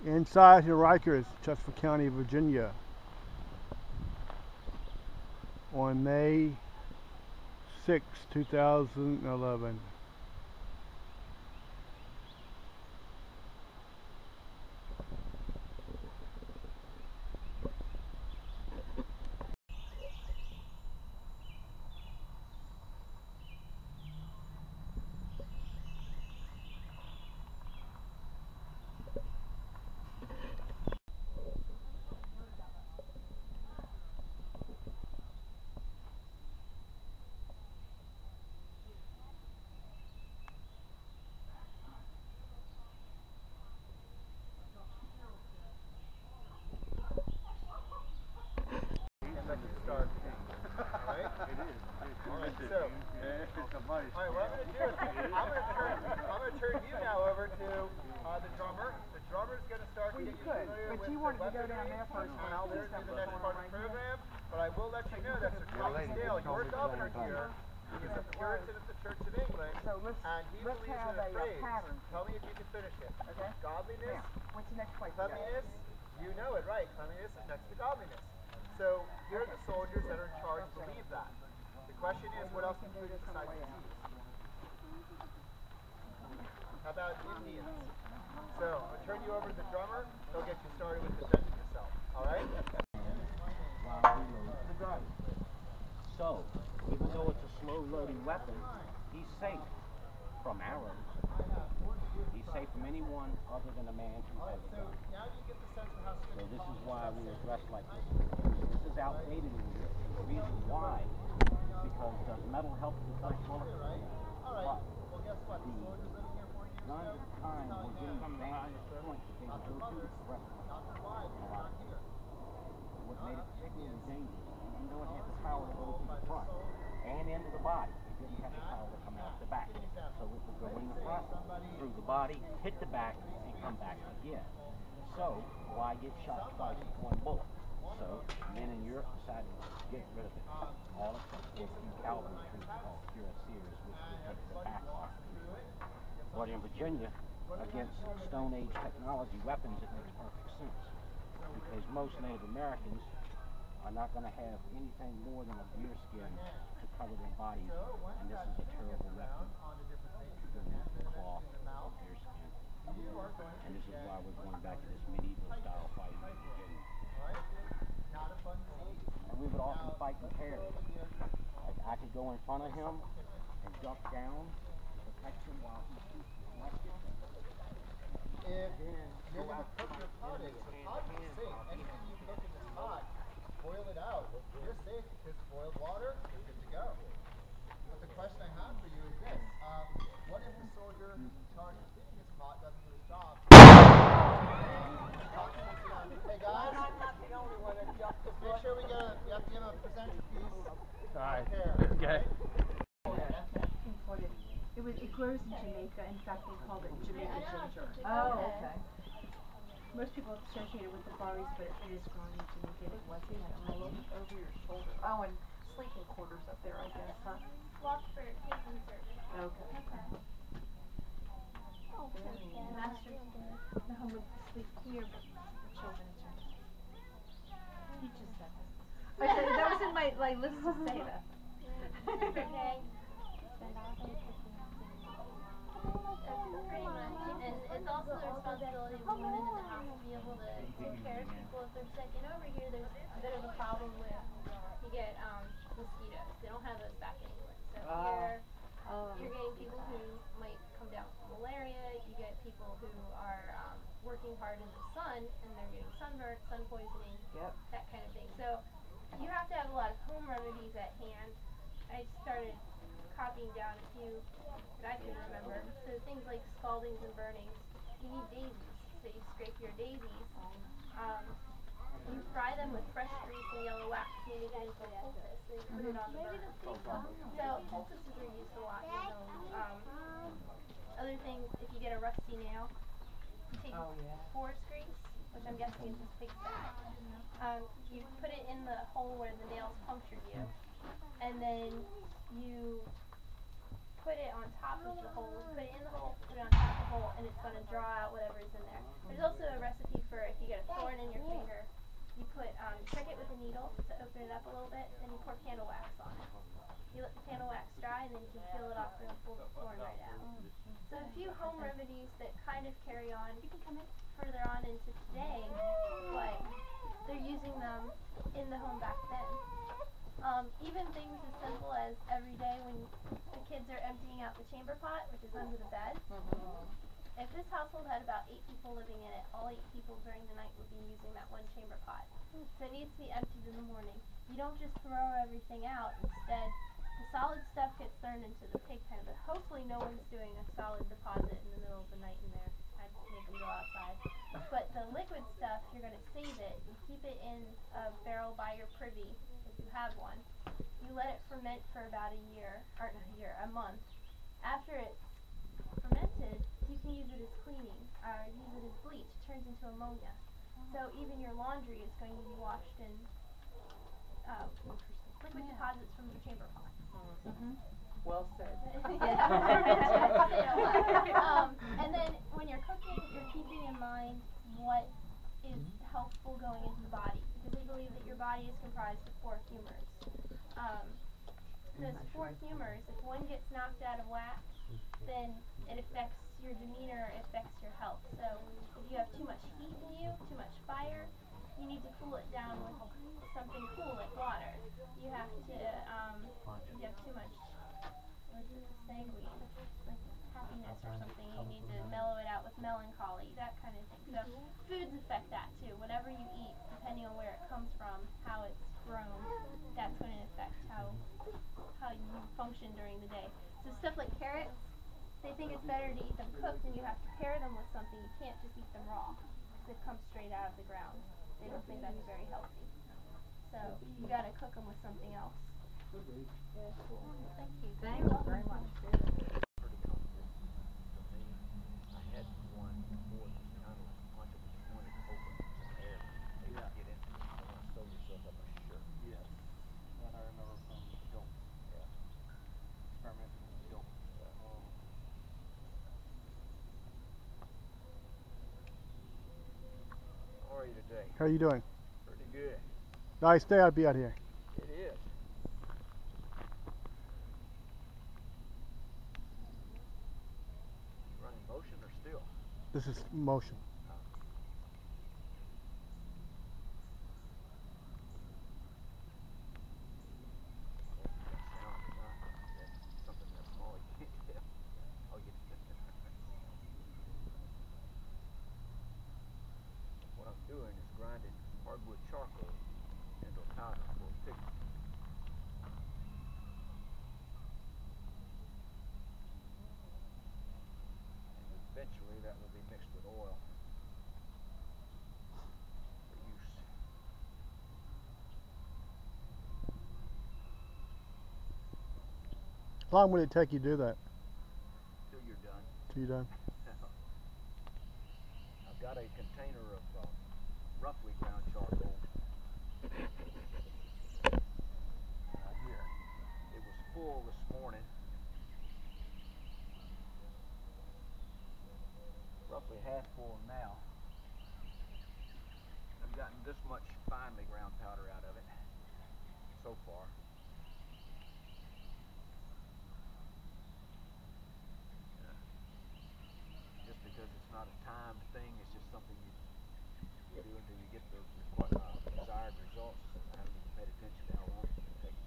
Inside Henricus, Chesterfield County, Virginia, on May 6, 2011. Alright, what I'm going to do is I'm going to turn you now over to the drummer. The drummer is going to start getting familiar with the weaponry and all this in the next part of the program. But I will let you know that Sir Thomas Dale, your governor here, is a Puritan of the Church of England, and he believes in a phrase. Tell me if you can finish it. Okay. Godliness. What's the next place? Cleanliness. You know it, right? Cleanliness is next to godliness. So here are the soldiers that are in charge believe that. The question is, what else included besides disease? How about Indians? So I'll turn you over to the drummer. He'll get you started with defending yourself. All right? So, even though it's a slow-loading weapon, he's safe from arrows. He's safe from anyone other than a man who has a gun. So this is why we are dressed like this. This is outdated in the the reason why, because does metal help to fight bullets? But the guns at the time were getting past the point that they would go through the breastplate. What made it particularly dangerous, even though it had the power to go through the front and into the body, it didn't have the power to come out the back. So it would go in the front, through the body, hit the back, and come back again. So why get shot twice with one bullet? So men in Europe decided to get rid of it, all except for a few cavalry troops called cuirassiers, which would take the back off. But in Virginia, against Stone Age technology weapons, it makes perfect sense. Because most Native Americans are not going to have anything more than a deer skin to cover their bodies, and this is a terrible weapon to go into the cloth of deer skin. And this is why we're going back to this medieval style fighting in Virginia. And we would often fight in pairs. Like I could go in front of him and duck down to protect him while he shoots left. If you're going to cook your pottage, the pot is safe. Anything you cook in this pot, boil it out. You're safe because boiled water is good to go. But the question I have for you is this. What if the soldier who's in charge of cleaning his pot doesn't do his job? Hey guys, I'm not the only one that jumped the book. Make sure we you have to give him a presenter piece. Alright. Okay. It grows in Jamaica. In fact, they call it Jamaica ginger. Oh, okay. Most people associate it with the Baris, but it is grown in Jamaica. It was all over your shoulder. Oh, and sleeping quarters up there, I guess, huh? Locked for kids and service. Okay. Oh, the master. The home would sleep here, but the children in service. He just said that. That was in my list to say that. Okay. Pretty much. And it's also the responsibility of women in the house to be able to take care of people if they're sick. And over here there's a bit of a problem with you get mosquitoes. They don't have those back in England. So here you're getting people who might come down with malaria. You get people who are working hard in the sun and they're getting sunburnt, sun poisoning, that kind of thing. So you have to have a lot of home remedies at hand. I started copying down a few that I can remember. So things like scaldings and burnings. You need daisies. So you scrape your daisies. You fry them with fresh grease and yellow wax and you make it into a poultice. And you put it on the burn. So poultices are used a lot in homes. Other things, if you get a rusty nail, you take forest grease, which I'm guessing is this pig's fat. You put it in the hole where the nails punctured you. And then you put it on top of the hole, put it in the hole, put it on top of the hole, and it's going to draw out whatever's in there. There's also a recipe You put trick it with a needle to open it up a little bit, then you pour candle wax on it. You let the candle wax dry, and then you can peel it off and pull the corn right out. So a few home remedies that kind of carry on further on into today, but they're using them in the home back then. Even things as simple as every day when the kids are emptying out the chamber pot, which is under the bed. If this household had about 8 people living in it, all 8 people during the night would be using that one chamber pot. So it needs to be emptied in the morning. You don't just throw everything out. Instead, the solid stuff gets thrown into the pig pen, but hopefully no one's doing a solid deposit in the middle of the night in there. I'd make them go outside. But the liquid stuff, you're going to save it. You keep it in a barrel by your privy, if you have one. You let it ferment for about a month. After it's fermented, you can use it as cleaning, or use it as bleach. It turns into ammonia. So even your laundry is going to be washed in liquid deposits from the chamber pot. Well said. And then when you're cooking, you're keeping in mind what is healthful going into the body, because we believe that your body is comprised of 4 humors. Those 4 humors, if one gets knocked out of whack, then it affects your demeanor, it affects your health. So if you have too much heat in you, too much fire, you need to cool it down with something cool like water. You have to, if you have too much, sanguine, like happiness or something, you need to mellow it out with melancholy, that kind of thing. So foods affect that too. Whatever you eat, depending on where it comes from, how it's grown, that's going to affect how you function during the day. So stuff like carrots, they think it's better to eat them cooked, and you have to pair them with something. You can't just eat them raw, because they've come straight out of the ground. They don't think that's very healthy. So you got to cook them with something else. Yeah, cool. Thank you. Thank you very much. Pretty comfortable for me. I had one before that was kind of like a punch. It was just wanted to open some air. Maybe get into it. You want to sew yourself up a shirt. Yes. That I remember from adults. Yeah. Experimenting with adults. How are you today? How are you doing? Pretty good. Nice day I'll be out here. It is. You running motion or still? This is motion. Something that small you can't tell. Oh, yeah. What I'm doing is grinding hardwood charcoal into a powder for a pigment. And eventually that will be mixed with oil for use. How long would it take you to do that? Till you're done. Till you're done? I've got a container of roughly ground charcoal right here. It was full this morning. Roughly half full now. I've gotten this much finely ground powder out of it so far. Just because it's not a timed thing, it's just something you do until you get the desired results. I haven't even paid attention to how long it's going to take.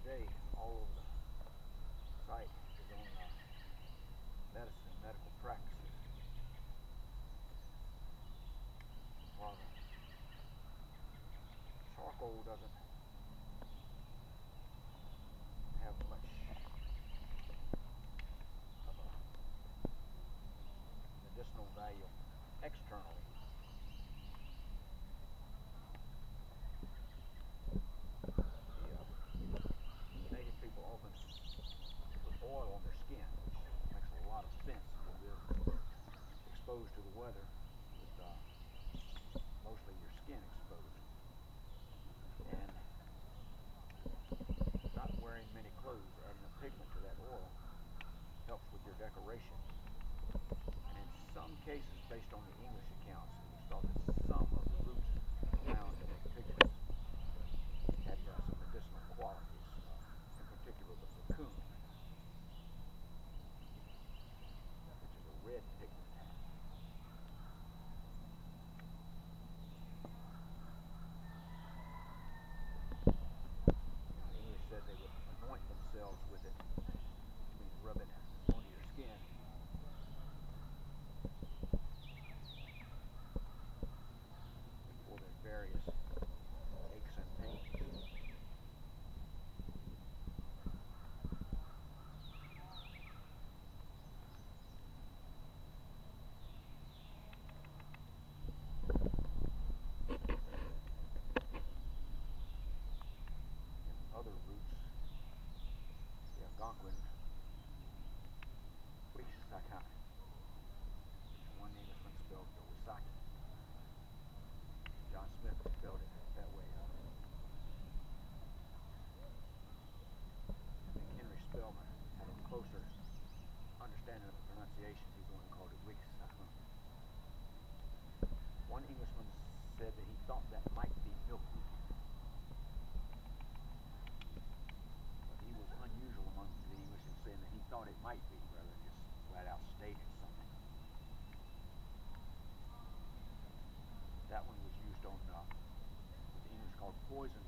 today all over the site is on medicine and medical practices. While charcoal doesn't have much of a medicinal value externally. Native people often put oil on their skin, which makes a lot of sense when you're exposed to the weather with mostly your skin exposed. And not wearing many clothes, adding a pigment to that oil helps with your decoration. And in some cases, based on the English accounts, it was thought that some of the roots found to make pigments had some medicinal qualities, in particular the cocoon, which is a red pigment. The English said they would anoint themselves with it, which means rub it onto your skin, for their various aches and pains. Other roots, the Algonquin Wisaka, which one Englishman spelled the Wisaki. John Smith spelled it that way. I think Henry Spellman had a closer understanding of the pronunciation. He's the one who called it Wisaka. One Englishman said that he thought that might be milkweed. He was unusual among the English in saying that he thought it might be, rather than just flat out stated something. That one was used on what the English called poison